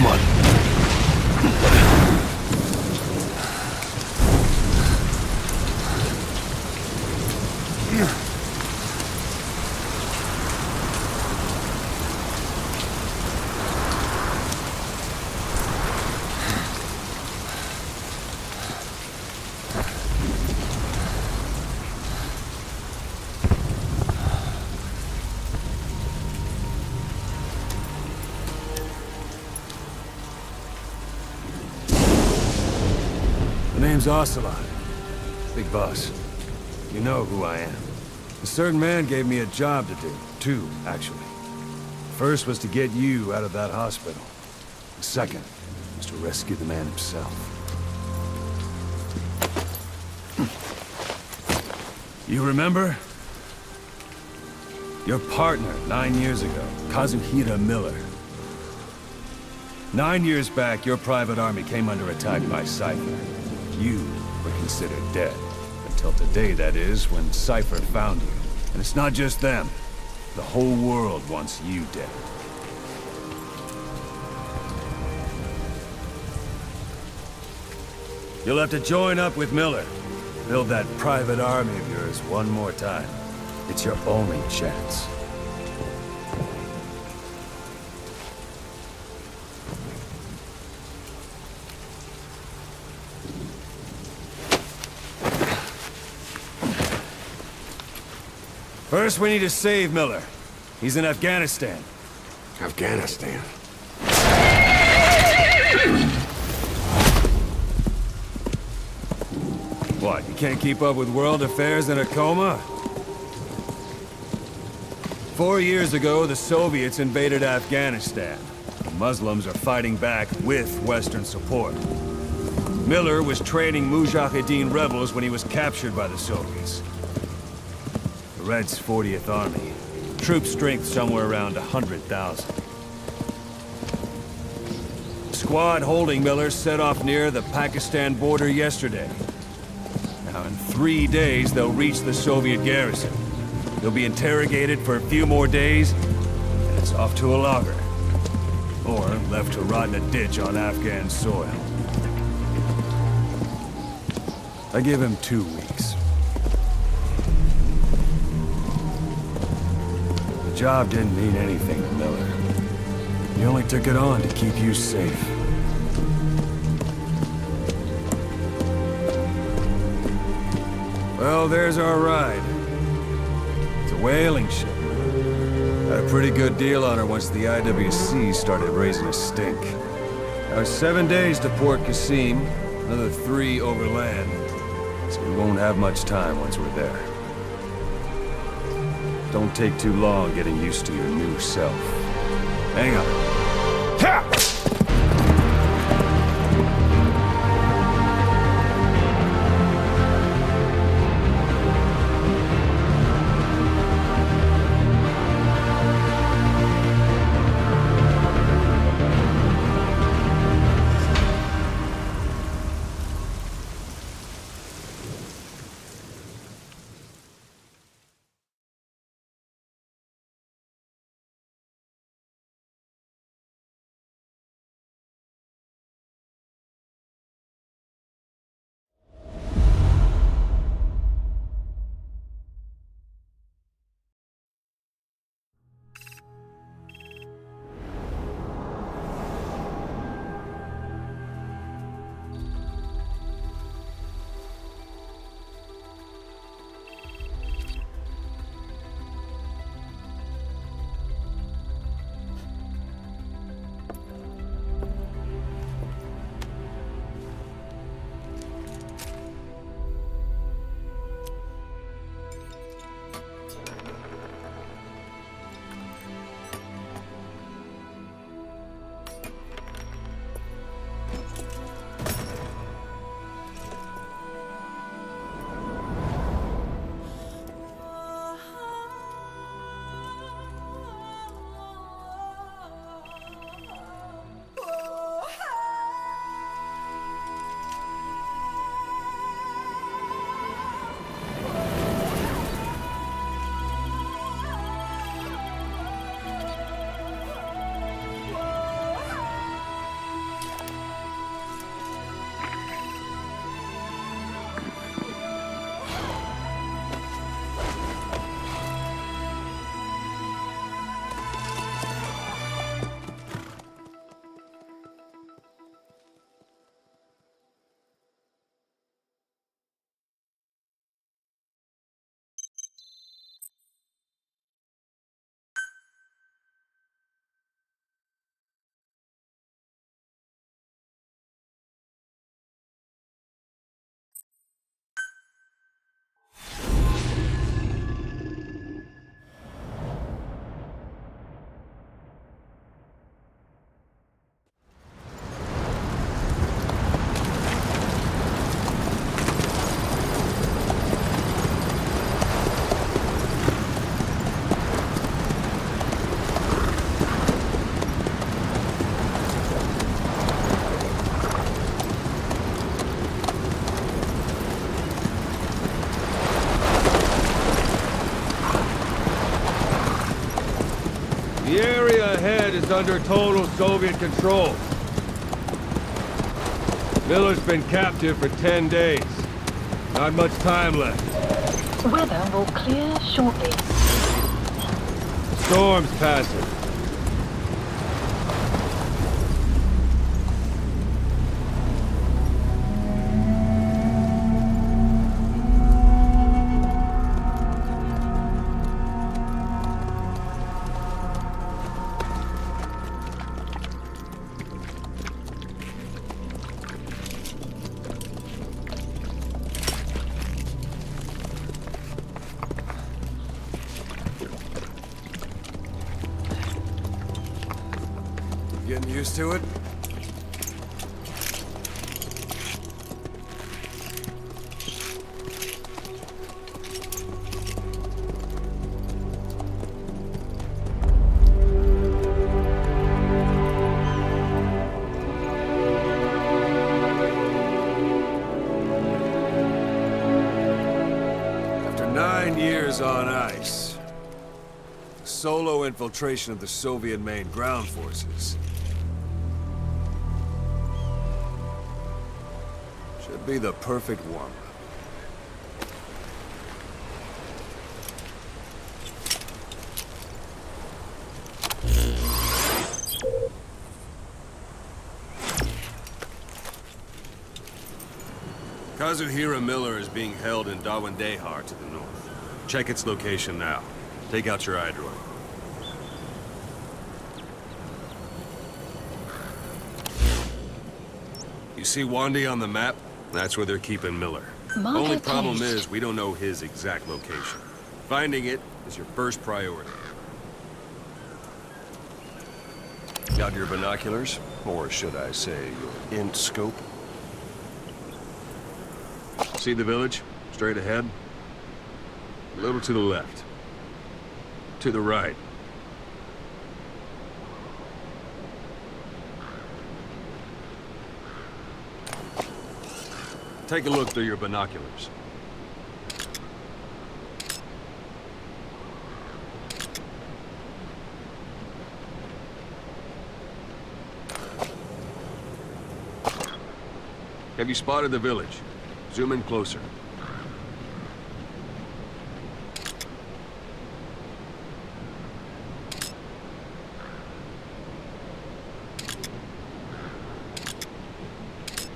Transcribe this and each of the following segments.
Come on. The name's Ocelot. Big boss. You know who I am. A certain man gave me a job to do. Two, actually. First was to get you out of that hospital. The second was to rescue the man himself. You remember? Your partner 9 years ago, Kazuhira Miller. 9 years back, your private army came under attack by Cypher. You were considered dead. Until today, that is, when Cypher found you. And it's not just them. The whole world wants you dead. You'll have to join up with Miller. Build that private army of yours one more time. It's your only chance. First, we need to save Miller. He's in Afghanistan. Afghanistan. What, you can't keep up with world affairs in a coma? 4 years ago, the Soviets invaded Afghanistan. The Muslims are fighting back with Western support. Miller was training Mujahideen rebels when he was captured by the Soviets. The Red's 40th Army. Troop strength somewhere around 100,000. The squad holding Miller set off near the Pakistan border yesterday. Now, in 3 days, they'll reach the Soviet garrison. They'll be interrogated for a few more days, and it's off to a lager. Or left to rot in a ditch on Afghan soil. I give him 2 weeks. The job didn't mean anything to Miller. He only took it on to keep you safe. Well, there's our ride. It's a whaling ship. Had a pretty good deal on her once the IWC started raising a stink. Now 7 days to Port Qasim, another 3 overland. So we won't have much time once we're there. Don't take too long getting used to your new self. Hang on. Ha! side is under total Soviet control. Miller's been captive for 10 days. Not much time left. Weather will clear shortly. Storm's passing. Getting used to it? After 9 years on ice, solo infiltration of the Soviet main ground forces should be the perfect warm-up. Kazuhira Miller is being held in Dawandehar to the north. Check its location now. Take out your iDroid. You see Wandi on the map? That's where they're keeping Miller. Only problem is, we don't know his exact location. Finding it is your first priority. Got your binoculars? Or should I say, your int scope? See the village? Straight ahead? A little to the left. To the right. Take a look through your binoculars. Have you spotted the village? Zoom in closer.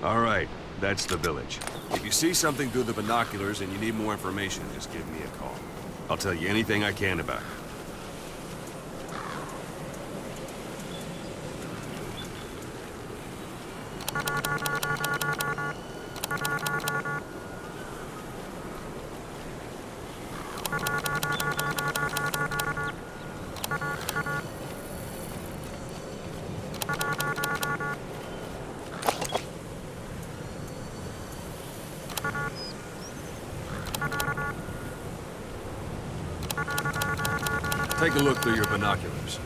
All right, that's the village. If you see something through the binoculars and you need more information, just give me a call. I'll tell you anything I can about it. Take a look through your binoculars.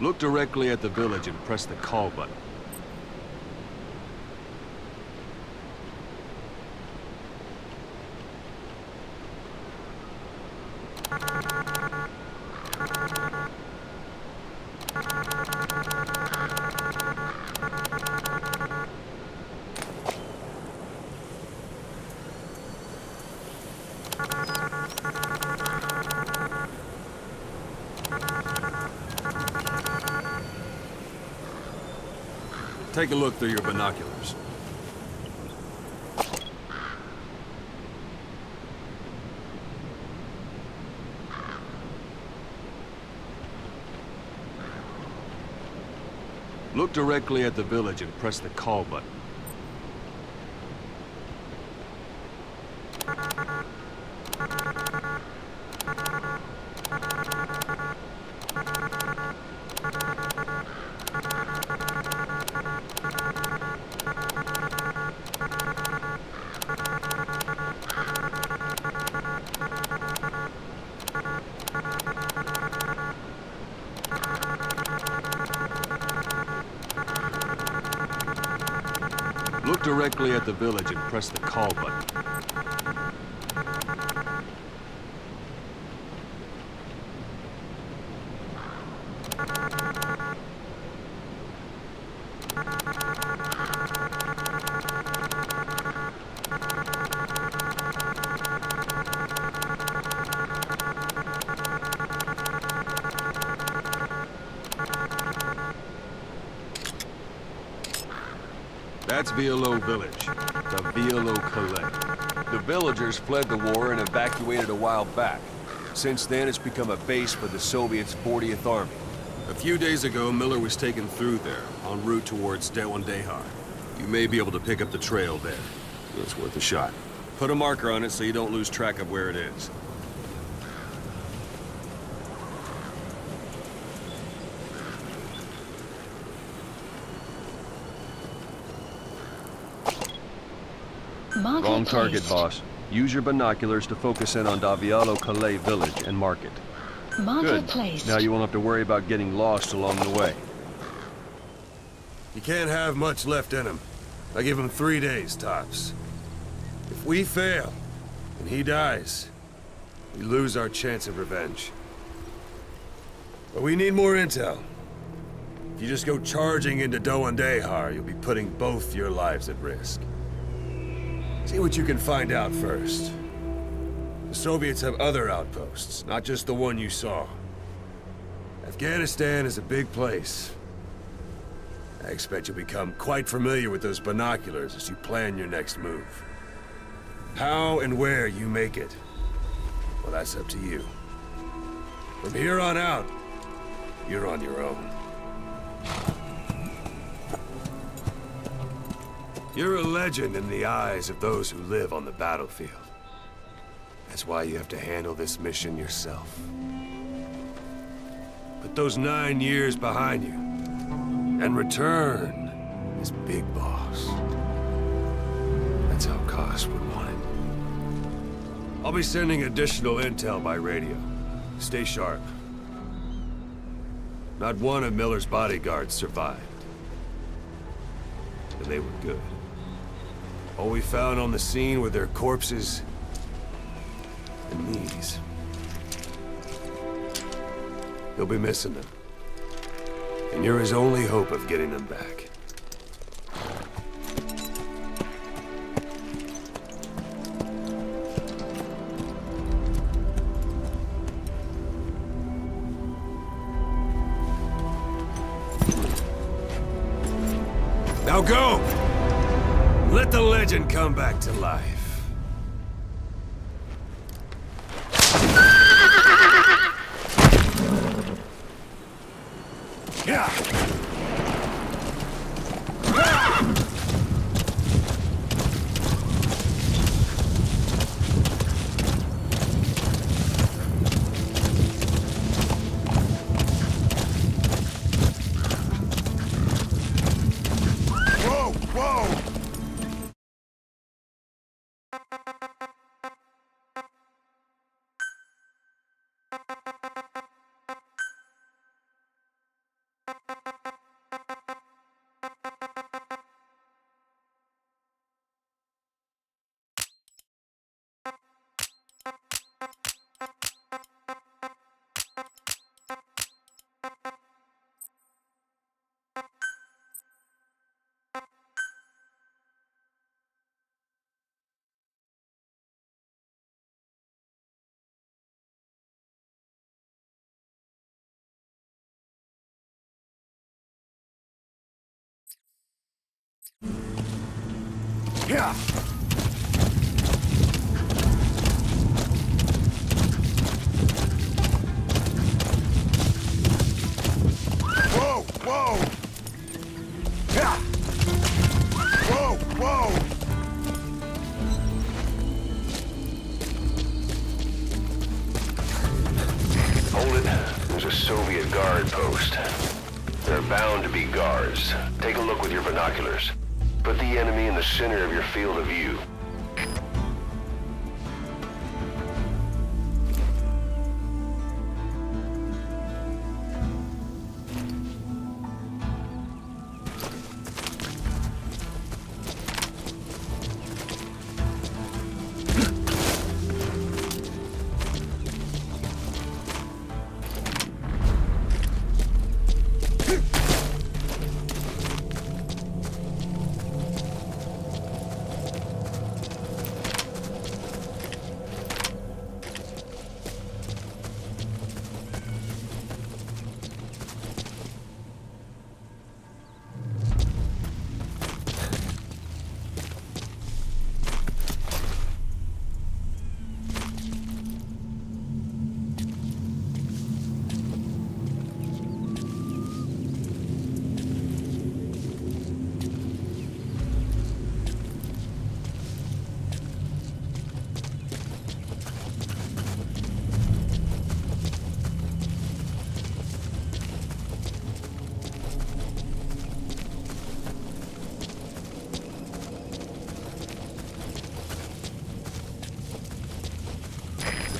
Look directly at the village and press the call button. Take a look through your binoculars. Look directly at the village and press the call button. directly at the village and press the call button. That's Violo Village, the Violo Calais. The villagers fled the war and evacuated a while back. Since then, it's become a base for the Soviets' 40th Army. A few days ago, Miller was taken through there, en route towards Dewandehar. You may be able to pick up the trail there. It's worth a shot. Put a marker on it so you don't lose track of where it is. Wrong target, boss. Use your binoculars to focus in on Violo Calais village and mark it. Marker Good. placed. Now you won't have to worry about getting lost along the way. You can't have much left in him. I give him 3 days, tops. If we fail, and he dies, we lose our chance of revenge. But we need more intel. If you just go charging into Dewandehar, you'll be putting both your lives at risk. See what you can find out first. The Soviets have other outposts, not just the one you saw. Afghanistan is a big place. I expect you'll become quite familiar with those binoculars as you plan your next move. How and where you make it, well, that's up to you. From here on out, you're on your own. You're a legend in the eyes of those who live on the battlefield. That's why you have to handle this mission yourself. Put those 9 years behind you, and return as Big Boss. That's how Koss would want it. I'll be sending additional intel by radio. Stay sharp. Not one of Miller's bodyguards survived. And they were good. All we found on the scene were their corpses and knees. He'll be missing them. And you're his only hope of getting them back. Now go! Let the legend come back to life. Yeah! Whoa! Whoa! Yeah! Whoa! Whoa! Yeah! Whoa! Whoa! Hold it. There's a Soviet guard post. There are bound to be guards. Take a look with your binoculars. Put the enemy in the center of your field of view.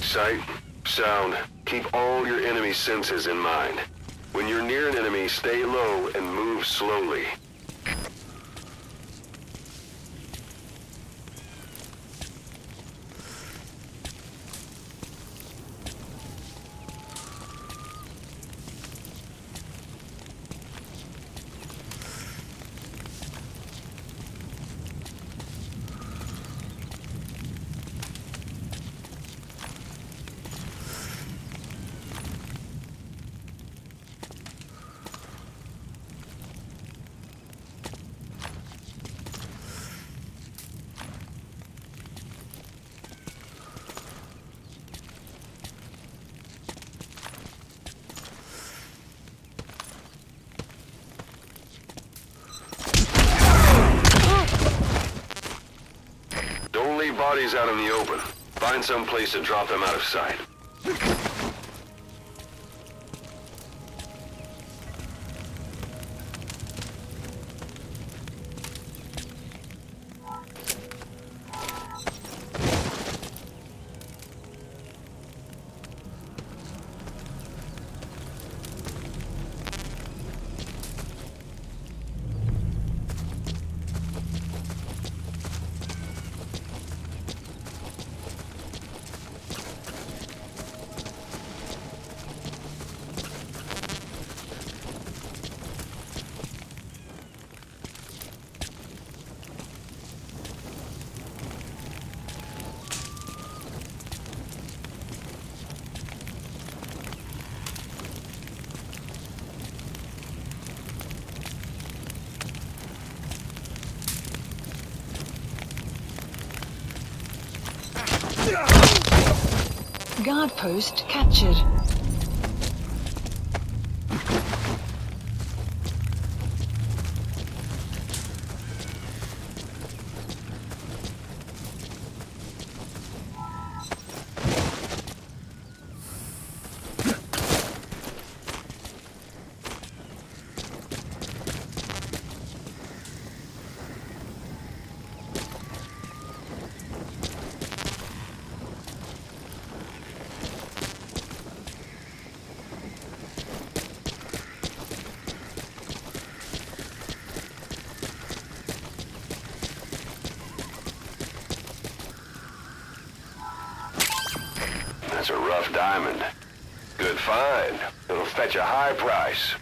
Sight, sound, keep all your enemy senses in mind. When you're near an enemy, stay low and move slowly. Bodies out in the open. Find some place to drop them out of sight. Guard post captured. That's a rough diamond. Good find. It'll fetch a high price.